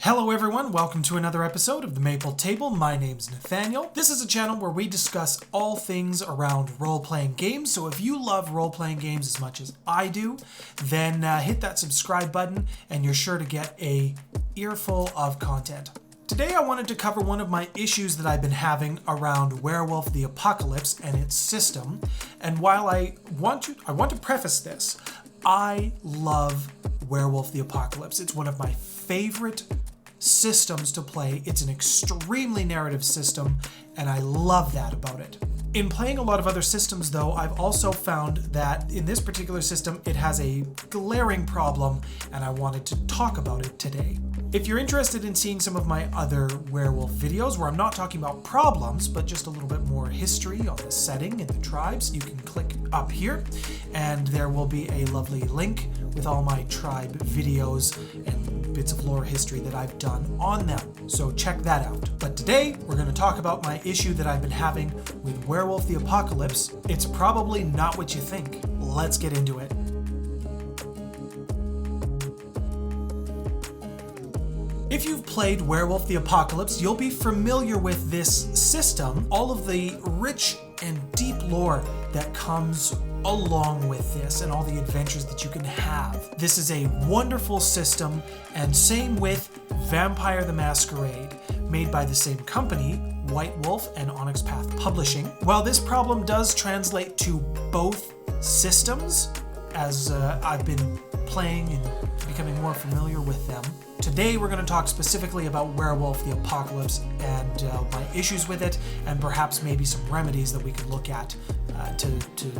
Hello everyone, welcome to another episode of the Maple Table. My name's Nathaniel. This is a channel where we discuss all things around role-playing games, so if you love role-playing games as much as I do, then hit that subscribe button and you're sure to get a earful of content. Today I wanted to cover one of my issues that I've been having around Werewolf the Apocalypse and its system, and while I want to preface this, I love Werewolf the Apocalypse. It's one of my favorite systems to play. It's an extremely narrative system, and I love that about it. In playing a lot of other systems, though, I've also found that in this particular system, it has a glaring problem, and I wanted to talk about it today. If you're interested in seeing some of my other werewolf videos where I'm not talking about problems, but just a little bit more history on the setting and the tribes, you can click up here, and there will be a lovely link with all my tribe videos and bits of lore history that I've done on them. So check that out. But today, we're going to talk about my issue that I've been having with Werewolf the Apocalypse. It's probably not what you think. Let's get into it. If you've played Werewolf the Apocalypse, you'll be familiar with this system, all of the rich and deep lore that comes along with this and all the adventures that you can have. This is a wonderful system, and same with Vampire the Masquerade, made by the same company, White Wolf and Onyx Path Publishing. While this problem does translate to both systems, as I've been playing and becoming more familiar with them, today we're going to talk specifically about Werewolf the Apocalypse and my issues with it, and perhaps maybe some remedies that we could look at to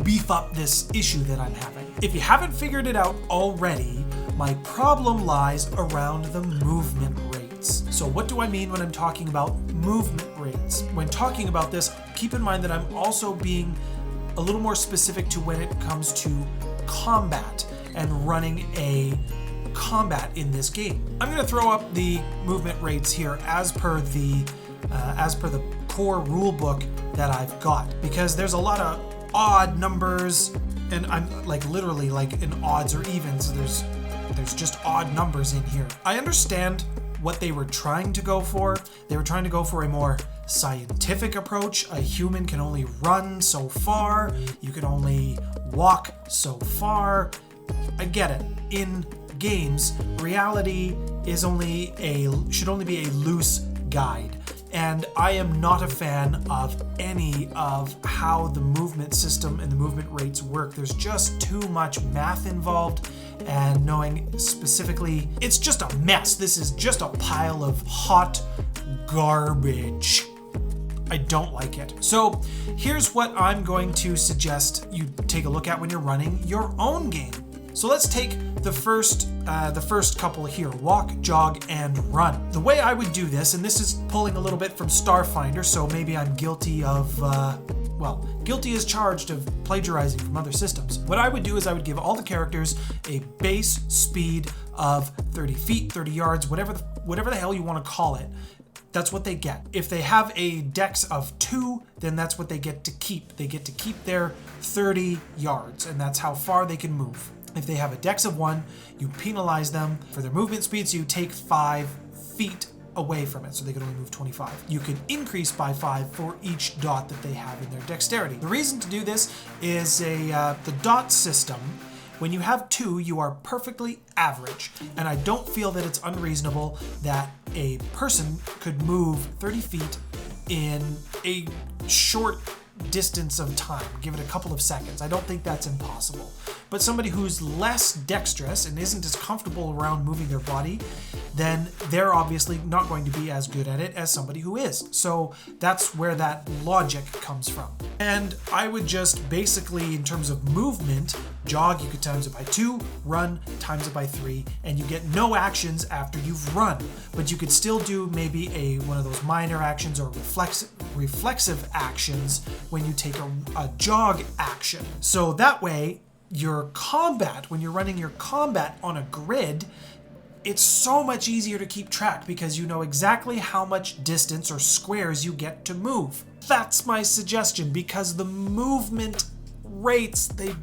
beef up this issue that I'm having. If you haven't figured it out already, my problem lies around the movement rates. So what do I mean when I'm talking about movement rates? When talking about this, keep in mind that I'm also being a little more specific to when it comes to combat and running a combat in this game. I'm going to throw up the movement rates here as per the core rule book that I've got, because there's a lot of odd numbers, and I'm like literally like in odds or evens. There's just odd numbers in here. I understand what they were trying to go for. They were trying to go for a more scientific approach. A human can only run so far. You can only walk so far. I get it. In games, reality should only be a loose guide. And I am not a fan of any of how the movement system and the movement rates work. There's just too much math involved, and knowing specifically, it's just a mess. This is just a pile of hot garbage. I don't like it. So here's what I'm going to suggest you take a look at when you're running your own game. So let's take the first couple here, walk, jog, and run. The way I would do this, and this is pulling a little bit from Starfinder, so maybe I'm guilty of, guilty as charged of plagiarizing from other systems. What I would do is I would give all the characters a base speed of 30 feet, 30 yards, whatever the hell you want to call it. That's what they get. If they have a dex of 2, then that's what they get to keep. They get to keep their 30 yards, and that's how far they can move. If they have a dex of 1, you penalize them for their movement speed, so you take 5 feet away from it, so they can only move 25. You can increase by 5 for each dot that they have in their dexterity. The reason to do this is the dot system. When you have 2, you are perfectly average, and I don't feel that it's unreasonable that a person could move 30 feet in a short distance of time. Give it a couple of seconds. I don't think that's impossible. But somebody who's less dexterous and isn't as comfortable around moving their body, then they're obviously not going to be as good at it as somebody who is. So that's where that logic comes from. And I would just basically, in terms of movement, jog, you could times it by 2, run, times it by 3, and you get no actions after you've run. But you could still do maybe one of those minor actions or reflexive actions when you take a jog action. So that way, your combat, when you're running your combat on a grid, it's so much easier to keep track because you know exactly how much distance or squares you get to move. That's my suggestion, because the movement rates, they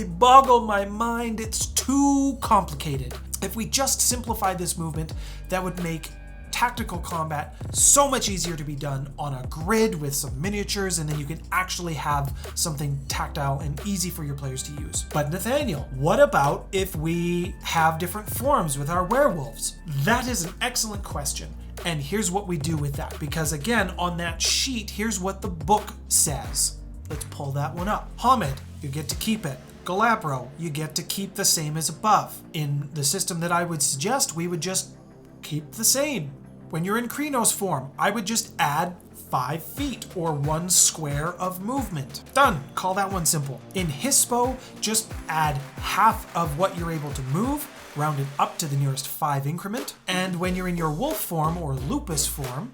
boggle my mind. It's too complicated. If we just simplified this movement, that would make tactical combat so much easier to be done on a grid with some miniatures, and then you can actually have something tactile and easy for your players to use. But Nathaniel, what about if we have different forms with our werewolves? That is an excellent question. And here's what we do with that, because again, on that sheet, here's what the book says. Let's pull that one up. Hamid, you get to keep it. Galabro, you get to keep the same as above. In the system that I would suggest, we would just keep the same. When you're in Krynos form, I would just add 5 feet or 1 square of movement. Done. Call that one simple. In Hispo, just add half of what you're able to move, round it up to the nearest 5 increment. And when you're in your wolf form or lupus form,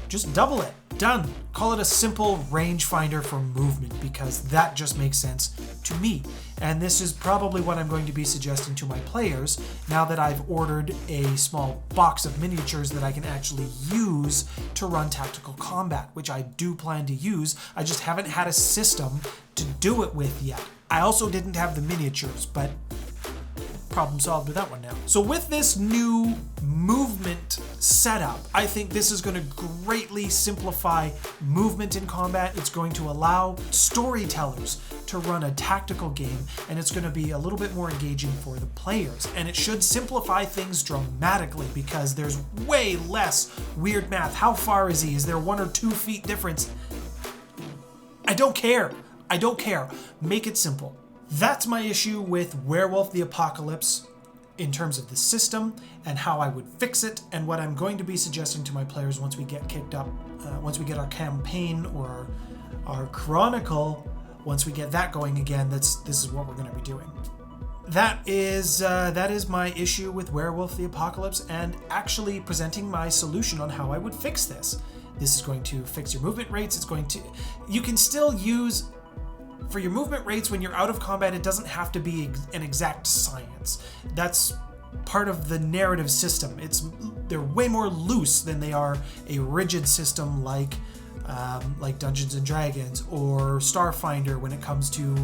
just double it. Done. Call it a simple rangefinder for movement, because that just makes sense to me. And this is probably what I'm going to be suggesting to my players now that I've ordered a small box of miniatures that I can actually use to run tactical combat, which I do plan to use. I just haven't had a system to do it with yet. I also didn't have the miniatures, but problem solved with that one now. So with this new movement setup, I think this is going to greatly simplify movement in combat. It's going to allow storytellers to run a tactical game, and it's going to be a little bit more engaging for the players. And it should simplify things dramatically, because there's way less weird math. How far is he? Is there 1 or 2 feet difference? I don't care. I don't care. Make it simple. That's my issue with Werewolf the Apocalypse in terms of the system and how I would fix it, and what I'm going to be suggesting to my players once we get kicked up, once we get our campaign or our chronicle, once we get that going again. This is what we're going to be doing. That is my issue with Werewolf the Apocalypse, and actually presenting my solution on how I would fix this. This is going to fix your movement rates. You can still use, for your movement rates when you're out of combat, it doesn't have to be an exact science. That's part of the narrative system. They're way more loose than they are a rigid system like Dungeons and Dragons or Starfinder when it comes to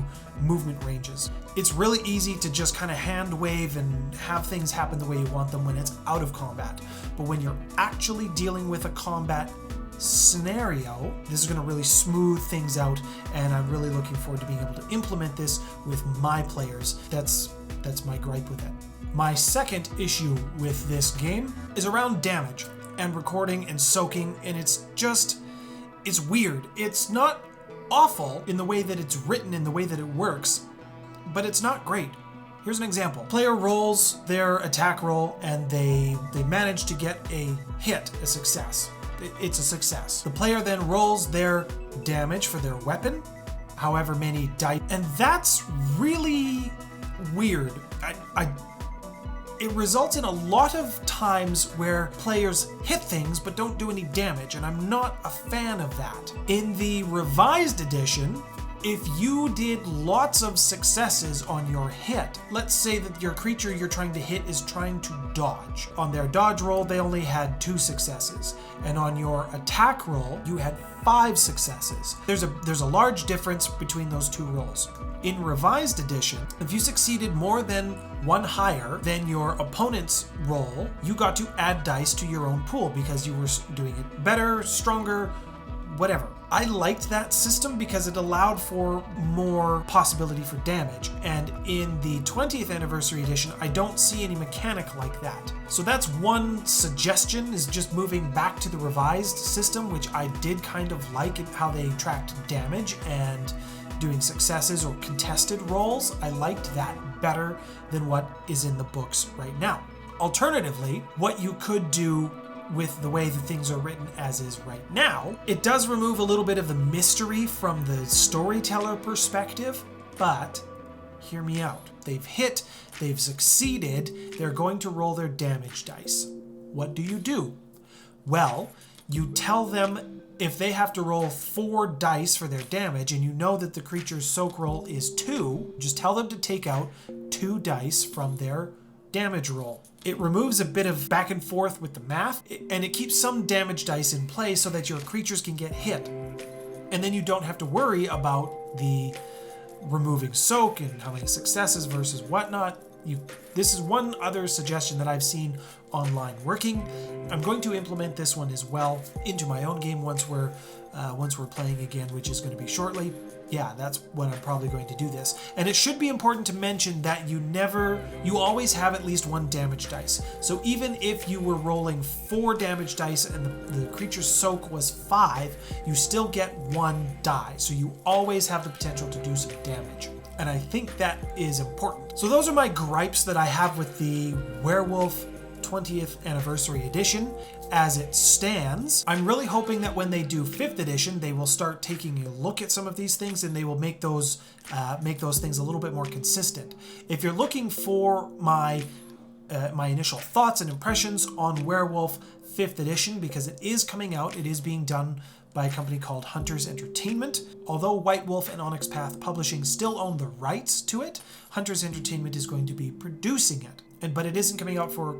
movement ranges. It's really easy to just kind of hand wave and have things happen the way you want them when it's out of combat. But when you're actually dealing with a combat scenario, this is going to really smooth things out, and I'm really looking forward to being able to implement this with my players. That's my gripe with it. My second issue with this game is around damage and recording and soaking, and it's weird. It's not awful in the way that it's written, in the way that it works, but it's not great. Here's an example. Player rolls their attack roll and they manage to get a hit, a success. It's a success. The player then rolls their damage for their weapon, however many dice, and that's really weird. It results in a lot of times where players hit things but don't do any damage, and I'm not a fan of that. In the revised edition, if you did lots of successes on your hit, let's say that your creature you're trying to hit is trying to dodge. On their dodge roll, they only had 2 successes. And on your attack roll, you had 5 successes. There's a large difference between those 2 rolls. In revised edition, if you succeeded more than 1 higher than your opponent's roll, you got to add dice to your own pool because you were doing it better, stronger, whatever. I liked that system because it allowed for more possibility for damage, and in the 20th anniversary edition, I don't see any mechanic like that. So that's one suggestion, is just moving back to the revised system, which I did kind of like how they tracked damage and doing successes or contested rolls. I liked that better than what is in the books right now. Alternatively, what you could do with the way that things are written as is right now, it does remove a little bit of the mystery from the storyteller perspective, but hear me out. They've hit, they've succeeded, they're going to roll their damage dice. What do? Well, you tell them if they have to roll 4 dice for their damage, and you know that the creature's soak roll is 2, just tell them to take out 2 dice from their damage roll. It removes a bit of back and forth with the math, and it keeps some damage dice in play so that your creatures can get hit. And then you don't have to worry about the removing soak and how many successes versus whatnot. This is one other suggestion that I've seen online working. I'm going to implement this one as well into my own game once we're playing again, which is going to be shortly. Yeah, that's when I'm probably going to do this. And it should be important to mention that you always have at least 1 damage dice. So even if you were rolling 4 damage dice and the creature's soak was 5, you still get 1 die. So you always have the potential to do some damage. And I think that is important. So those are my gripes that I have with the Werewolf 20th Anniversary Edition as it stands. I'm really hoping that when they do 5th edition, they will start taking a look at some of these things and they will make those things a little bit more consistent. If you're looking for my initial thoughts and impressions on Werewolf 5th edition, because it is coming out, it is being done by a company called Hunters Entertainment. Although White Wolf and Onyx Path Publishing still own the rights to it, Hunters Entertainment is going to be producing it. But it isn't coming out for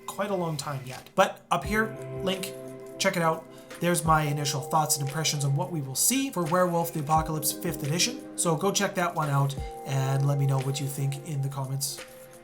quite a long time yet. But up here, link, check it out. There's my initial thoughts and impressions on what we will see for Werewolf the Apocalypse 5th edition. So go check that one out and let me know what you think in the comments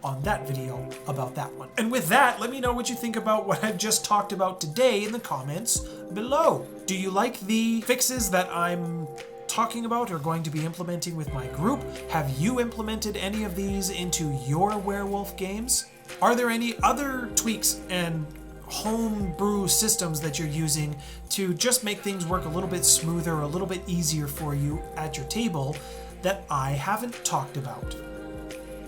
on that video about that one. And with that, let me know what you think about what I've just talked about today in the comments below. Do you like the fixes that I'm talking about or going to be implementing with my group? Have you implemented any of these into your werewolf games? Are there any other tweaks and home brew systems that you're using to just make things work a little bit smoother, a little bit easier for you at your table that I haven't talked about?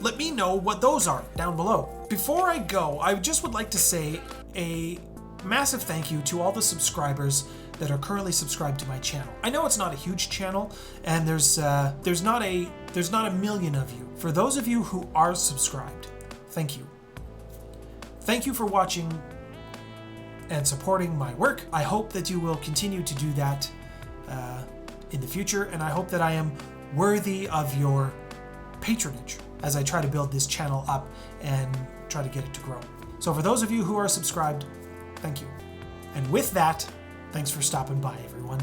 Let me know what those are down below. Before I go, I just would like to say a massive thank you to all the subscribers that are currently subscribed to my channel. I know it's not a huge channel, and there's not a million of you. For those of you who are subscribed, thank you. Thank you for watching and supporting my work. I hope that you will continue to do that in the future, and I hope that I am worthy of your patronage as I try to build this channel up and try to get it to grow. So for those of you who are subscribed, thank you. And with that, thanks for stopping by, everyone.